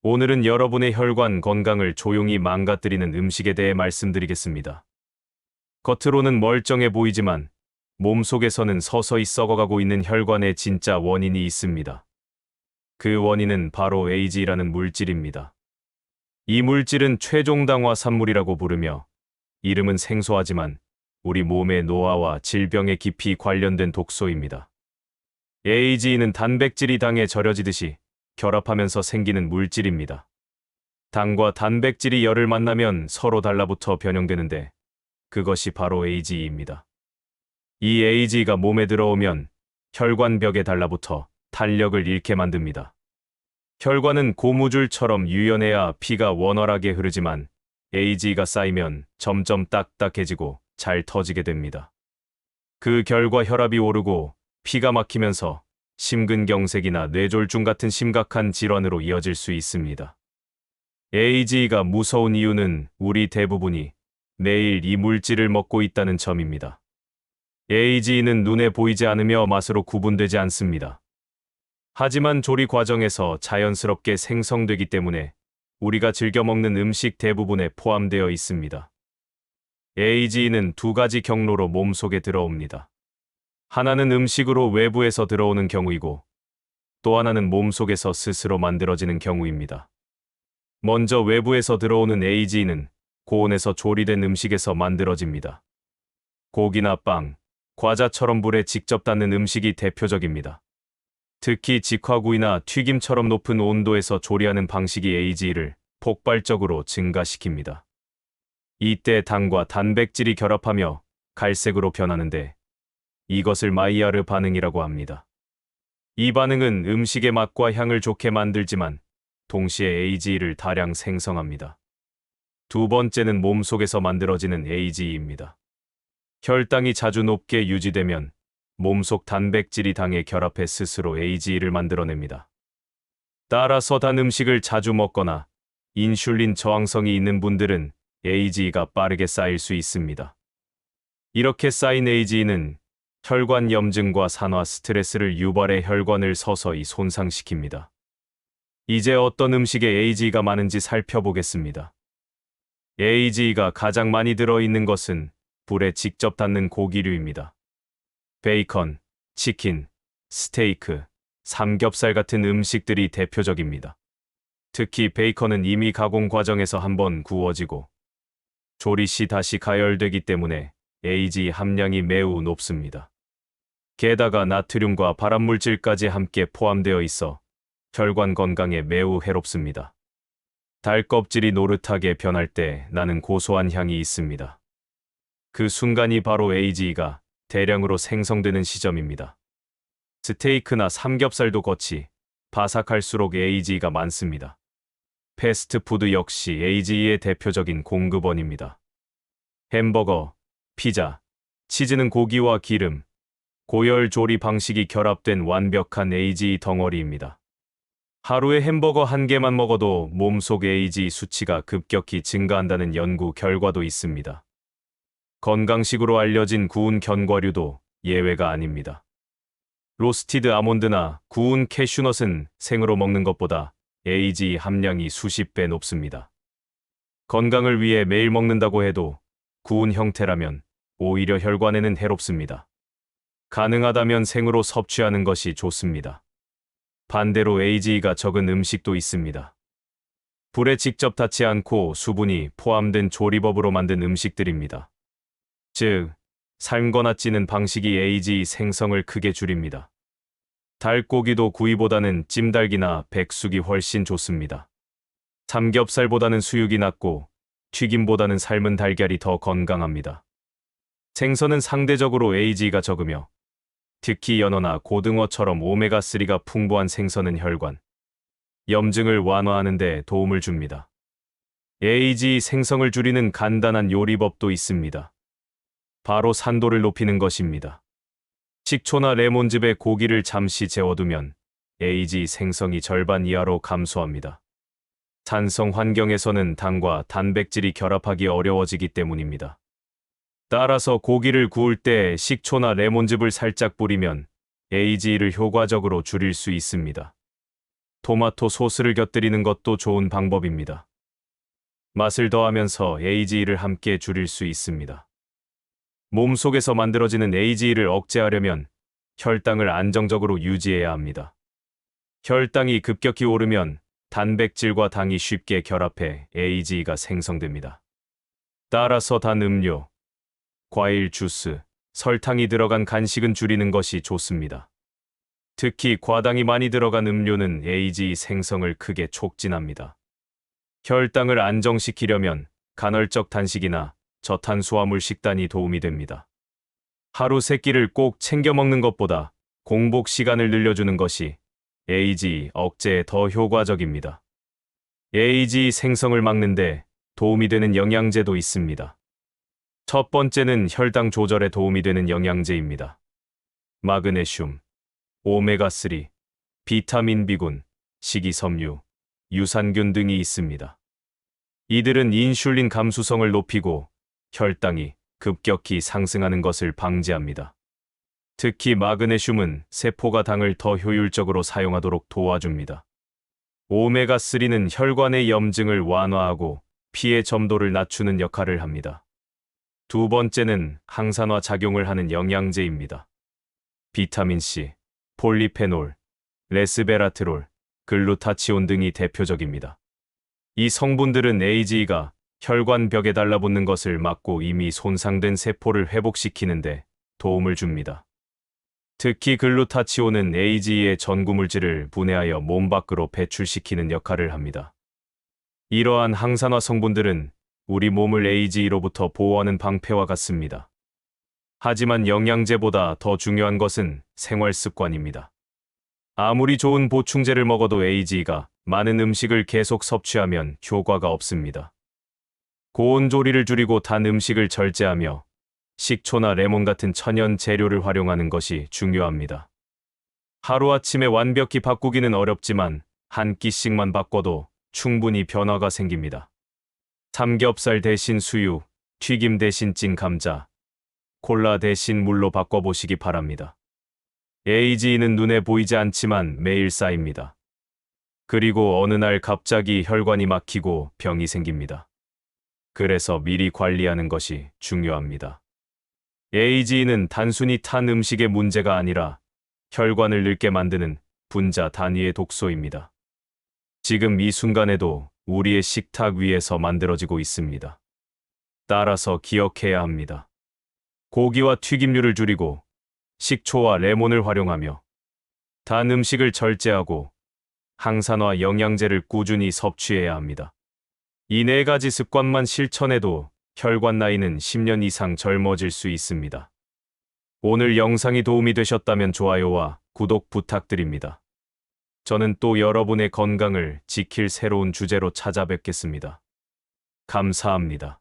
오늘은 여러분의 혈관 건강을 조용히 망가뜨리는 음식에 대해 말씀드리겠습니다. 겉으로는 멀쩡해 보이지만 몸속에서는 서서히 썩어가고 있는 혈관의 진짜 원인이 있습니다. 그 원인은 바로 AG라는 물질입니다. 이 물질은 최종당화 산물이라고 부르며 이름은 생소하지만 우리 몸의 노화와 질병에 깊이 관련된 독소입니다. AG는 단백질이 당에 절여지듯이 결합하면서 생기는 물질입니다. 당과 단백질이 열을 만나면 서로 달라붙어 변형되는데 그것이 바로 AGE입니다. 이 AG가 몸에 들어오면 혈관벽에 달라붙어 탄력을 잃게 만듭니다. 혈관은 고무줄처럼 유연해야 피가 원활하게 흐르지만 AG가 쌓이면 점점 딱딱해지고 잘 터지게 됩니다. 그 결과 혈압이 오르고 피가 막히면서 심근경색이나 뇌졸중 같은 심각한 질환으로 이어질 수 있습니다. AGE가 무서운 이유는 우리 대부분이 매일 이 물질을 먹고 있다는 점입니다. AGE는 눈에 보이지 않으며 맛으로 구분되지 않습니다. 하지만 조리 과정에서 자연스럽게 생성되기 때문에 우리가 즐겨 먹는 음식 대부분에 포함되어 있습니다. AGE는 두 가지 경로로 몸속에 들어옵니다. 하나는 음식으로 외부에서 들어오는 경우이고 또 하나는 몸속에서 스스로 만들어지는 경우입니다. 먼저 외부에서 들어오는 AGE는 고온에서 조리된 음식에서 만들어집니다. 고기나 빵, 과자처럼 불에 직접 닿는 음식이 대표적입니다. 특히 직화구이나 튀김처럼 높은 온도에서 조리하는 방식이 AGE를 폭발적으로 증가시킵니다. 이때 당과 단백질이 결합하며 갈색으로 변하는데 이것을 마이야르 반응이라고 합니다. 이 반응은 음식의 맛과 향을 좋게 만들지만 동시에 AGE를 다량 생성합니다. 두 번째는 몸속에서 만들어지는 AGE입니다. 혈당이 자주 높게 유지되면 몸속 단백질이 당에 결합해 스스로 AGE를 만들어냅니다. 따라서 단 음식을 자주 먹거나 인슐린 저항성이 있는 분들은 AGE가 빠르게 쌓일 수 있습니다. 이렇게 쌓인 AGE는 혈관 염증과 산화 스트레스를 유발해 혈관을 서서히 손상시킵니다. 이제 어떤 음식에 AGE가 많은지 살펴보겠습니다. AGE가 가장 많이 들어있는 것은 불에 직접 닿는 고기류입니다. 베이컨, 치킨, 스테이크, 삼겹살 같은 음식들이 대표적입니다. 특히 베이컨은 이미 가공 과정에서 한번 구워지고 조리 시 다시 가열되기 때문에 AGE 함량이 매우 높습니다. 게다가 나트륨과 발암물질까지 함께 포함되어 있어 혈관 건강에 매우 해롭습니다. 달 껍질이 노릇하게 변할 때 나는 고소한 향이 있습니다. 그 순간이 바로 AGE가 대량으로 생성되는 시점입니다. 스테이크나 삼겹살도 겉이 바삭할수록 AGE가 많습니다. 패스트푸드 역시 AGE의 대표적인 공급원입니다. 햄버거, 피자, 치즈는 고기와 기름, 고열 조리 방식이 결합된 완벽한 AGE 덩어리입니다. 하루에 햄버거 한 개만 먹어도 몸속 AGE 수치가 급격히 증가한다는 연구 결과도 있습니다. 건강식으로 알려진 구운 견과류도 예외가 아닙니다. 로스티드 아몬드나 구운 캐슈넛은 생으로 먹는 것보다 AGE 함량이 수십 배 높습니다. 건강을 위해 매일 먹는다고 해도 구운 형태라면 오히려 혈관에는 해롭습니다. 가능하다면 생으로 섭취하는 것이 좋습니다. 반대로 AGE가 적은 음식도 있습니다. 불에 직접 닿지 않고 수분이 포함된 조리법으로 만든 음식들입니다. 즉, 삶거나 찌는 방식이 AGE 생성을 크게 줄입니다. 닭고기도 구이보다는 찜닭이나 백숙이 훨씬 좋습니다. 삼겹살보다는 수육이 낫고 튀김보다는 삶은 달걀이 더 건강합니다. 생선은 상대적으로 AGE가 적으며 특히 연어나 고등어처럼 오메가3가 풍부한 생선은 혈관 염증을 완화하는 데 도움을 줍니다. AGE 생성을 줄이는 간단한 요리법도 있습니다. 바로 산도를 높이는 것입니다. 식초나 레몬즙에 고기를 잠시 재워두면 AGE 생성이 절반 이하로 감소합니다. 산성 환경에서는 당과 단백질이 결합하기 어려워지기 때문입니다. 따라서 고기를 구울 때 식초나 레몬즙을 살짝 뿌리면 AGE를 효과적으로 줄일 수 있습니다. 토마토 소스를 곁들이는 것도 좋은 방법입니다. 맛을 더하면서 AGE를 함께 줄일 수 있습니다. 몸속에서 만들어지는 AGE를 억제하려면 혈당을 안정적으로 유지해야 합니다. 혈당이 급격히 오르면 단백질과 당이 쉽게 결합해 AGE가 생성됩니다. 따라서 단 음료, 과일 주스, 설탕이 들어간 간식은 줄이는 것이 좋습니다. 특히 과당이 많이 들어간 음료는 AGE 생성을 크게 촉진합니다. 혈당을 안정시키려면 간헐적 단식이나 저탄수화물 식단이 도움이 됩니다. 하루 3끼를 꼭 챙겨 먹는 것보다 공복 시간을 늘려주는 것이 AGE 억제에 더 효과적입니다. AGE 생성을 막는데 도움이 되는 영양제도 있습니다. 첫 번째는 혈당 조절에 도움이 되는 영양제입니다. 마그네슘, 오메가3, 비타민 B군, 식이섬유, 유산균 등이 있습니다. 이들은 인슐린 감수성을 높이고 혈당이 급격히 상승하는 것을 방지합니다. 특히 마그네슘은 세포가 당을 더 효율적으로 사용하도록 도와줍니다. 오메가3는 혈관의 염증을 완화하고 피의 점도를 낮추는 역할을 합니다. 두 번째는 항산화 작용을 하는 영양제입니다. 비타민C, 폴리페놀, 레스베라트롤, 글루타치온 등이 대표적입니다. 이 성분들은 AGE가 혈관 벽에 달라붙는 것을 막고 이미 손상된 세포를 회복시키는데 도움을 줍니다. 특히 글루타치온은 AGE의 전구물질을 분해하여 몸 밖으로 배출시키는 역할을 합니다. 이러한 항산화 성분들은 우리 몸을 AGE로부터 보호하는 방패와 같습니다. 하지만 영양제보다 더 중요한 것은 생활 습관입니다. 아무리 좋은 보충제를 먹어도 AGE가 많은 음식을 계속 섭취하면 효과가 없습니다. 고온 조리를 줄이고 단 음식을 절제하며 식초나 레몬 같은 천연 재료를 활용하는 것이 중요합니다. 하루아침에 완벽히 바꾸기는 어렵지만 한 끼씩만 바꿔도 충분히 변화가 생깁니다. 삼겹살 대신 수육, 튀김 대신 찐 감자, 콜라 대신 물로 바꿔보시기 바랍니다. AGE는 눈에 보이지 않지만 매일 쌓입니다. 그리고 어느 날 갑자기 혈관이 막히고 병이 생깁니다. 그래서 미리 관리하는 것이 중요합니다. AGE는 단순히 탄 음식의 문제가 아니라 혈관을 늙게 만드는 분자 단위의 독소입니다. 지금 이 순간에도 우리의 식탁 위에서 만들어지고 있습니다. 따라서 기억해야 합니다. 고기와 튀김류를 줄이고 식초와 레몬을 활용하며 단 음식을 절제하고 항산화 영양제를 꾸준히 섭취해야 합니다. 이 4가지 습관만 실천해도 혈관 나이는 10년 이상 젊어질 수 있습니다. 오늘 영상이 도움이 되셨다면 좋아요와 구독 부탁드립니다. 저는 또 여러분의 건강을 지킬 새로운 주제로 찾아뵙겠습니다. 감사합니다.